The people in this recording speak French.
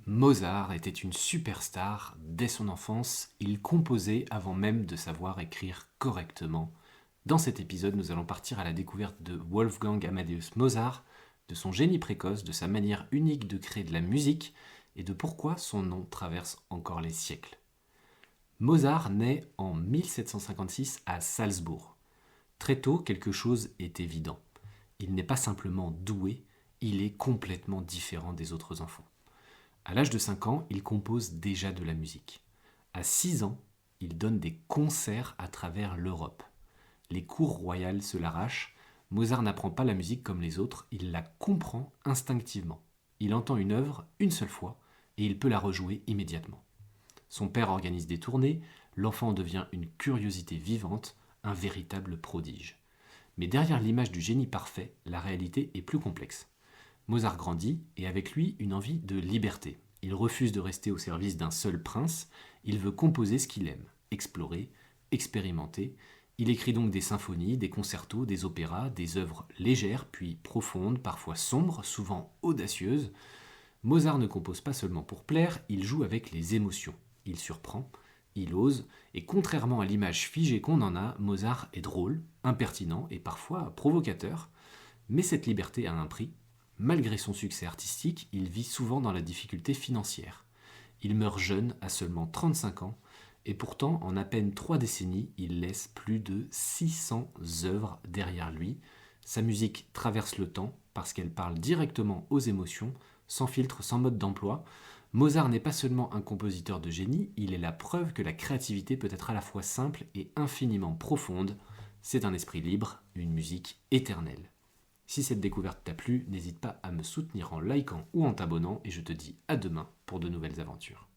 Mozart était une superstar dès son enfance, il composait avant même de savoir écrire correctement. Dans cet épisode, nous allons partir à la découverte de Wolfgang Amadeus Mozart, de son génie précoce, de sa manière unique de créer de la musique et de pourquoi son nom traverse encore les siècles. Mozart naît en 1756 à Salzbourg. Très tôt, quelque chose est évident. Il n'est pas simplement doué, il est complètement différent des autres enfants. À l'âge de 5 ans, il compose déjà de la musique. À 6 ans, il donne des concerts à travers l'Europe. Les cours royales se l'arrachent. Mozart n'apprend pas la musique comme les autres, il la comprend instinctivement. Il entend une œuvre une seule fois et il peut la rejouer immédiatement. Son père organise des tournées, l'enfant devient une curiosité vivante, un véritable prodige. Mais derrière l'image du génie parfait, la réalité est plus complexe. Mozart grandit et avec lui une envie de liberté. Il refuse de rester au service d'un seul prince, il veut composer ce qu'il aime, explorer, expérimenter. Il écrit donc des symphonies, des concertos, des opéras, des œuvres légères puis profondes, parfois sombres, souvent audacieuses. Mozart ne compose pas seulement pour plaire, il joue avec les émotions. Il surprend, il ose, et contrairement à l'image figée qu'on en a, Mozart est drôle, impertinent et parfois provocateur. Mais cette liberté a un prix. Malgré son succès artistique, il vit souvent dans la difficulté financière. Il meurt jeune, à seulement 35 ans, et pourtant, en à peine 3 décennies, il laisse plus de 600 œuvres derrière lui. Sa musique traverse le temps parce qu'elle parle directement aux émotions, sans filtre, sans mode d'emploi. Mozart n'est pas seulement un compositeur de génie, il est la preuve que la créativité peut être à la fois simple et infiniment profonde. C'est un esprit libre, une musique éternelle. Si cette découverte t'a plu, n'hésite pas à me soutenir en likant ou en t'abonnant et je te dis à demain pour de nouvelles aventures.